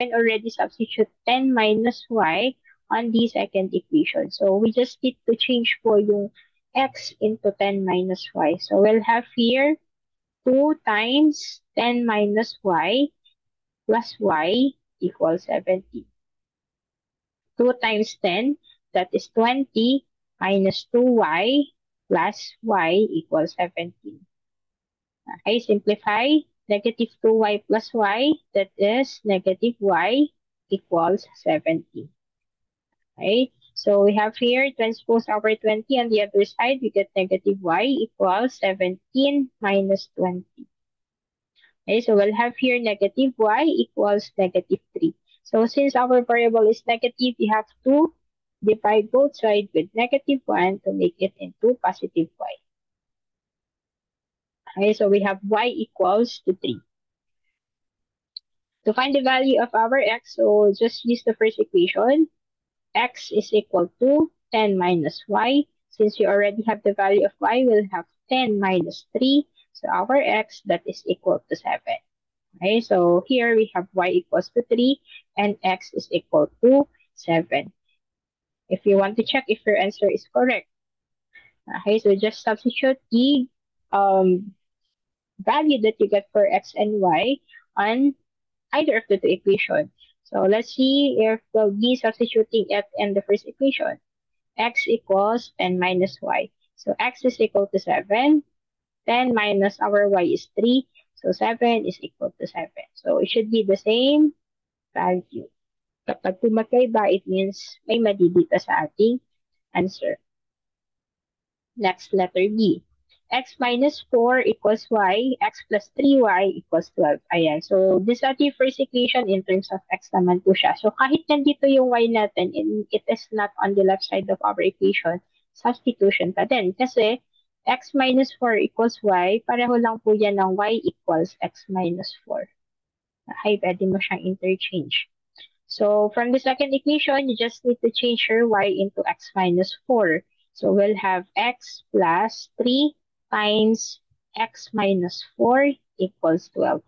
can already substitute 10 minus y on the second equation. So we just need to change po yung x into 10 minus y. So we'll have here 2 times 10 minus y plus y equals 70. 2 times 10, that is 20, minus 2y plus y equals 17. Okay, simplify. Negative 2y plus y, that is negative y equals 17. Okay, so we have here transpose over 20 on the other side, we get negative y equals 17 minus 20. Okay, so we'll have here negative y equals negative 3. So since our variable is negative, we have to divide both sides with negative 1 to make it into positive y. Okay, so we have y equals to 3. To find the value of our x, so just use the first equation. X is equal to 10 minus y. Since you already have the value of y, we'll have 10 minus 3. So our x, that is equal to 7. Okay, so here we have y equals to 3 and x is equal to 7. If you want to check if your answer is correct, okay, so just substitute the value that you get for x and y on either of the two equations. So let's see if we'll be substituting it in the first equation. X equals 10 minus y. So x is equal to 7. 10 minus our y is 3. So 7 is equal to 7. So it should be the same value. Kapag magkaiba, it means may mali dito sa ating answer. Next, letter B. X minus 4 equals y, x plus 3y equals 12. Ayan. So, this is the first equation in terms of x naman po siya. So, kahit nandito yung y natin, and it is not on the left side of our equation, substitution pa din. Kasi, x minus 4 equals y, pareho lang po yan ng y equals x minus 4. Okay, pwede mo siyang interchange. So, from the second equation, you just need to change your y into x minus 4. So, we'll have x plus 3 times x minus 4 equals 12.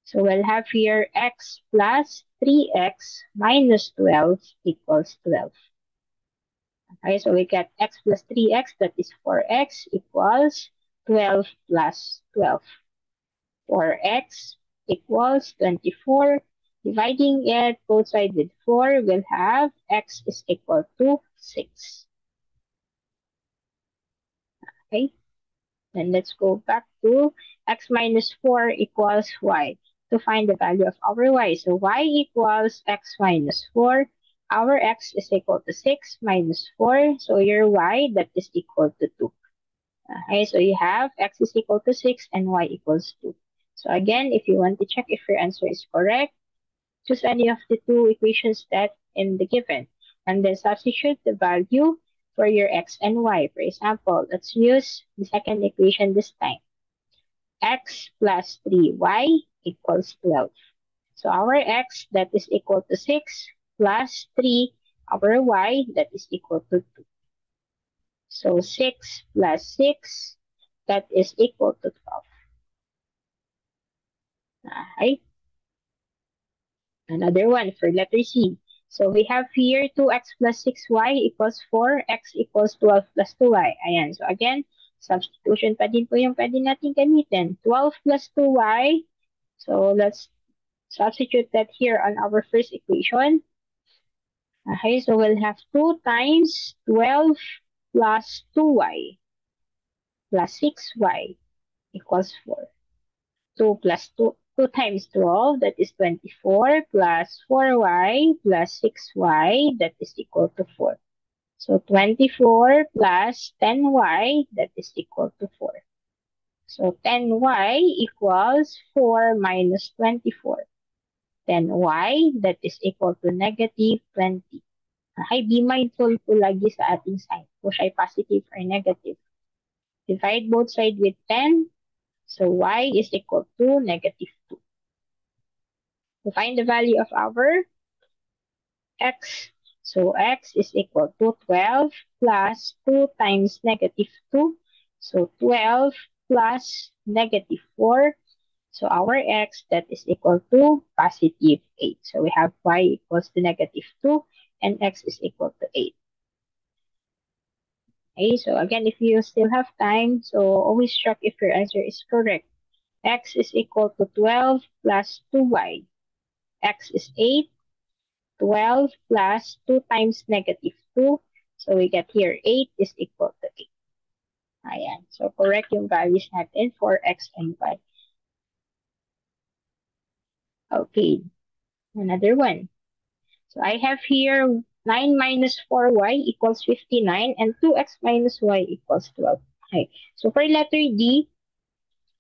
So, we'll have here x plus 3x minus 12 equals 12. Okay, so we get x plus 3x, that is 4x, equals 12 plus 12. 4x equals 24. Dividing it both sides with 4, we'll have x is equal to 6. Okay, then let's go back to x minus 4 equals y to find the value of our y. So y equals x minus 4. Our x is equal to 6 minus 4. So your y, that is equal to 2. Okay, so you have x is equal to 6 and y equals 2. So again, if you want to check if your answer is correct, choose any of the two equations that in the given, and then substitute the value for your x and y. For example, let's use the second equation this time. X plus 3y equals 12. So our x, that is equal to 6, plus 3, our y, that is equal to 2. So 6 plus 6, that is equal to 12. Okay. Another one for letter C. So we have here 2x plus 6y equals 4, x equals 12 plus 2y. Ayan. So again, substitution pa din po yung pwede natin gamitin. 12 plus 2y. So let's substitute that here on our first equation. Okay, so we'll have 2 times 12 plus 2y plus 6y equals 4. 2 plus 2. 2 times 12, that is 24, plus 4y plus 6y, that is equal to 4. So 24 plus 10y, that is equal to 4. So 10y equals 4 minus 24. 10y, that is equal to negative 20. Okay, be mindful po lagi sa ating sign. Kung siya ay positive or negative. Divide both sides with 10. So y is equal to negative 2. To find the value of our x, so x is equal to 12 plus 2 times negative 2. So 12 plus negative 4. So our x that is equal to positive 8. So we have y equals to negative 2 and x is equal to 8. Okay, so again, if you still have time, so always check if your answer is correct. X is equal to 12 plus 2y. X is 8. 12 plus 2 times negative 2. So we get here 8 is equal to 8. Ayan. So correct yung values natin for x and y. Okay, another one. So I have here 9 minus 4y equals 59 and 2x minus y equals 12. Okay. So for letter D,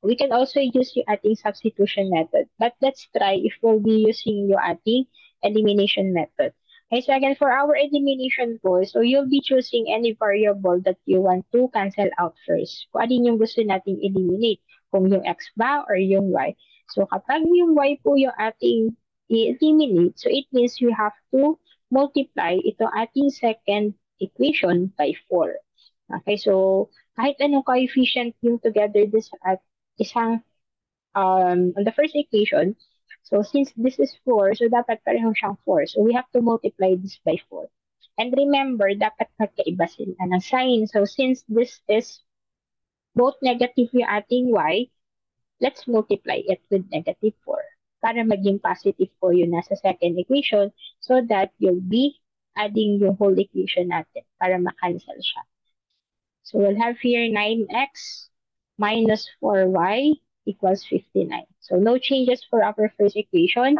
we can also use yung ating substitution method. But let's try if we'll be using yung ating elimination method. Okay, so again, for our elimination po, so you'll be choosing any variable that you want to cancel out first. Kung alin yung gusto nating eliminate. Kung yung x ba or yung y. So kapag yung y po yung ating i-eliminate, so it means you have to multiply ito ating second equation by 4. Okay, so kahit anong coefficient yung together this at isang on the first equation, so since this is 4, so dapat pareho siyang 4. So we have to multiply this by 4. And remember, dapat magkaiba sila ng sign. So since this is both negative yung ating y, let's multiply it with negative 4 para maging positive po yung nasa second equation so that you'll be adding yung whole equation natin para makancel siya. So we'll have here 9x minus 4y equals 59. So no changes for our first equation.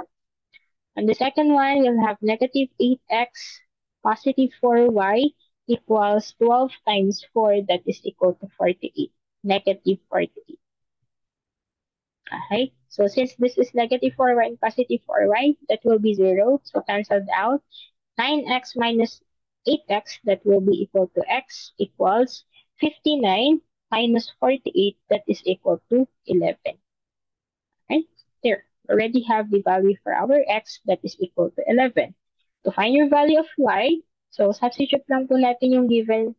On the second one, we'll have negative 8x positive 4y equals 12 times 4, that is equal to 48. Negative 48. Okay, so since this is negative 4y and positive 4y, that will be 0. So cancelled out. 9x minus 8x, that will be equal to x equals 59 minus 48, that is equal to 11. Right? There, already have the value for our x that is equal to 11. To find your value of y, so substitute lang po natin yung given,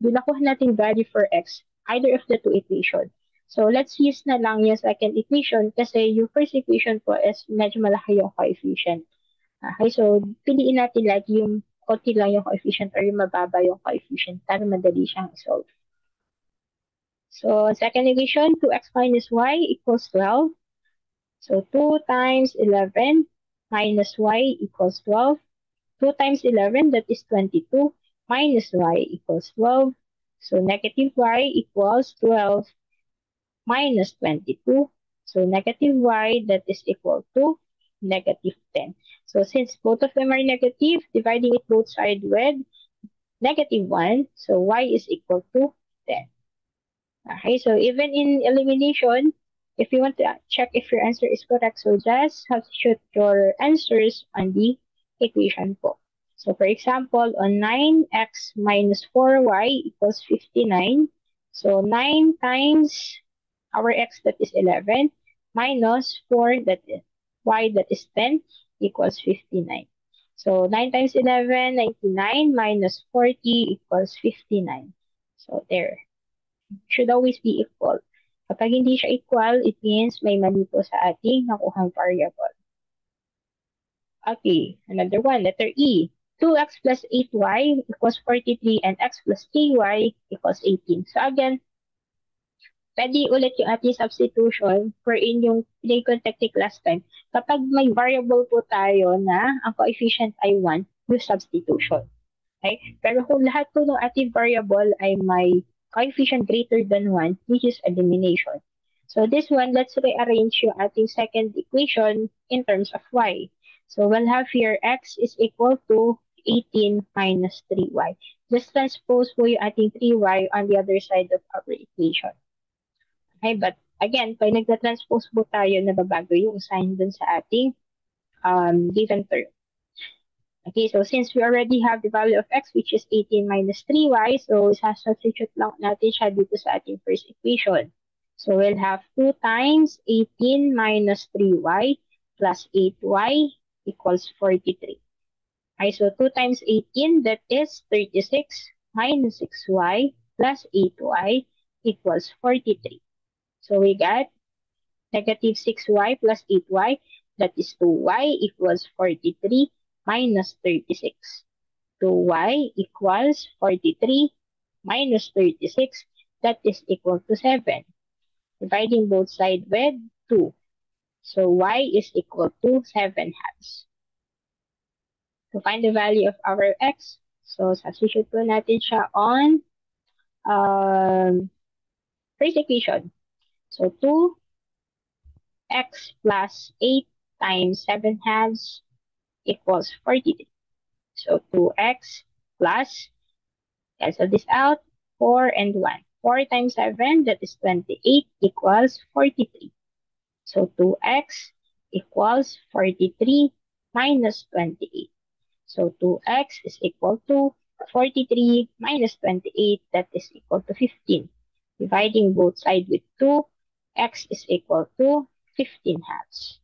nakuha natin value for x, either of the two equation. So let's use na lang yung second equation kasi yung first equation po is medyo malaki yung coefficient. Okay, so piliin natin lagi yung konti lang yung coefficient or yung mababa yung coefficient para madali siyang solve. So second equation, 2x minus y equals 12. So 2 times 11 minus y equals 12. 2 times 11, that is 22, minus y equals 12. So negative y equals 12 minus 22. So negative y, that is equal to negative 10. So since both of them are negative, dividing it both sides with negative 1, so y is equal to 10. Okay, so even in elimination, if you want to check if your answer is correct, so just substitute your answers on the equation po. So for example, on 9x minus 4y equals 59. So 9 times our x, that is 11, minus 4, that is y, that is 10, equals 59. So 9 times 11, 99, minus 40 equals 59. So there. Should always be equal. Kapag hindi siya equal, it means may mali po sa ating nakuhang variable. Okay, another one, letter E. 2x plus 8y equals 43 and x plus 3y equals 18. So again, pwede ulit yung ating substitution wherein yung pinay ko technique last time. Kapag may variable po tayo na ang coefficient ay 1, use substitution. Okay? Pero kung lahat po ng ating variable ay may coefficient greater than 1, which is elimination. So this one, let's rearrange yung ating second equation in terms of y. So we'll have here x is equal to 18 minus 3y. Just transpose po yung ating 3y on the other side of our equation. Okay, but again, pag nagta-transpose po tayo, nababago yung sign dun sa ating given term. Okay, so since we already have the value of x, which is 18 minus 3y, so substitute lang natin siya dito sa ating first equation. So we'll have 2 times 18 minus 3y plus 8y equals 43. Okay, so 2 times 18, that is 36 minus 6y plus 8y equals 43. So we got Negative 6y plus 8y, that is 2y equals 43 minus 36. 2y equals 43 minus 36, that is equal to 7. Dividing both sides with 2. So y is equal to 7 halves. To find the value of our x, so substitute po natin siya on first equation. So 2x plus 8 times 7 halves equals 43. So 2x plus, cancel this out, 4 and 1. 4 times 7, that is 28, equals 43. So 2x equals 43 minus 28. So 2x is equal to 43 minus 28, that is equal to 15. Dividing both sides with 2, x is equal to 15 halves.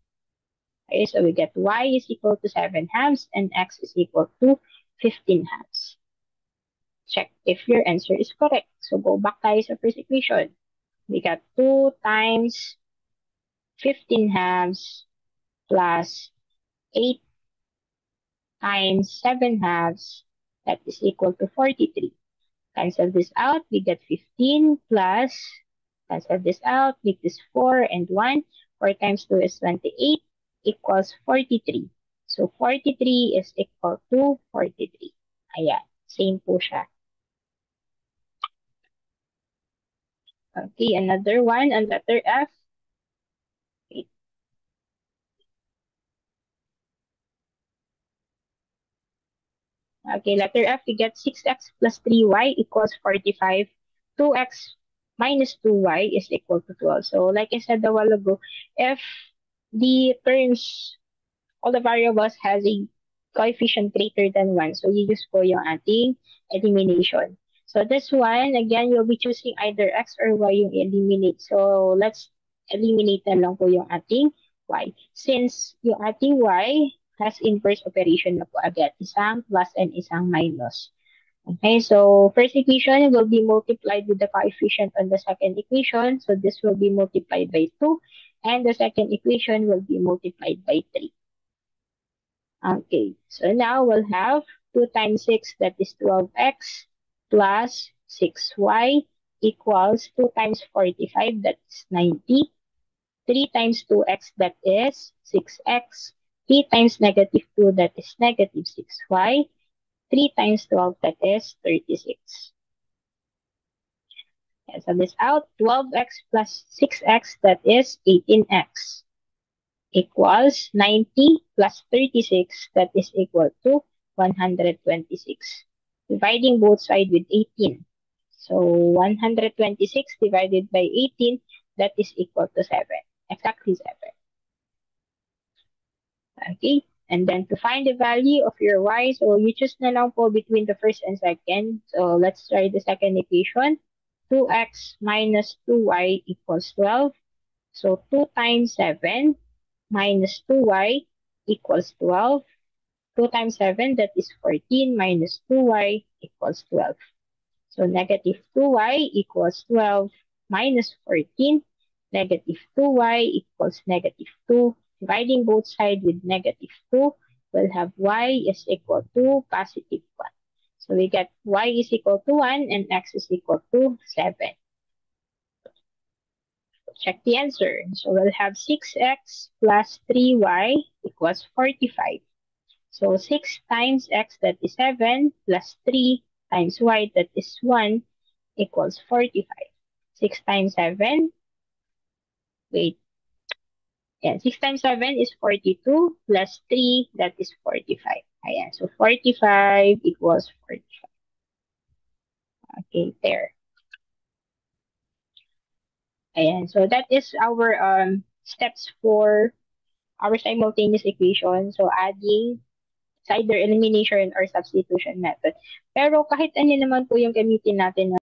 Okay, so we get y is equal to 7 halves and x is equal to 15 halves. Check if your answer is correct. So go back tayo sa first equation. We got 2 times 15 halves plus 8 times 7 halves, that is equal to 43. Cancel this out, we get 15 plus, cancel this out, make this 4 and 1. 4 times 2 is 28, equals 43. So 43 is equal to 43. Ayan, same po siya. Okay, another one on letter F. Okay, letter F, we get 6x plus 3y equals 45. 2x minus 2y is equal to 12. So, like I said a while ago, if the terms, all the variables has a coefficient greater than 1, so you use po yung ating elimination. So, this one, again, you'll be choosing either x or y yung eliminate. So, let's eliminate na lang po yung ating y. Since yung ating y has inverse operation na po agad. Isang plus and isang minus. Okay, so first equation will be multiplied with the coefficient on the second equation. So this will be multiplied by 2. And the second equation will be multiplied by 3. Okay, so now we'll have 2 times 6, that is 12x, plus 6y equals 2 times 45, that's 90. 3 times 2x, that is 6x. 3 times negative 2, that is negative 6y. 3 times 12, that is 36. Cancel this out. 12x plus 6x, that is 18x. Equals 90 plus 36, that is equal to 126. Dividing both sides with 18. So 126 divided by 18, that is equal to 7. Exactly 7. Okay? And then to find the value of your y, so you choose na lang po between the first and second. So let's try the second equation. 2x minus 2y equals 12. So 2 times 7 minus 2y equals 12. 2 times 7, that is 14, minus 2y equals 12. So negative 2y equals 12 minus 14. Negative 2y equals negative 2. Dividing both sides with negative 2, we'll have y is equal to positive 1. So we get y is equal to 1 and x is equal to 7. Check the answer. So we'll have 6x plus 3y equals 45. So 6 times x, that is 7, plus 3 times y, that is 1, equals 45. 6 times 7, wait, yeah, 6 times 7 is 42, plus 3, that is 45. Ayan, so 45 equals 45. Okay, there. Ayan, so that is our steps for our simultaneous equation. So adding, it's either elimination or substitution method. Pero kahit ano naman po yung gamitin natin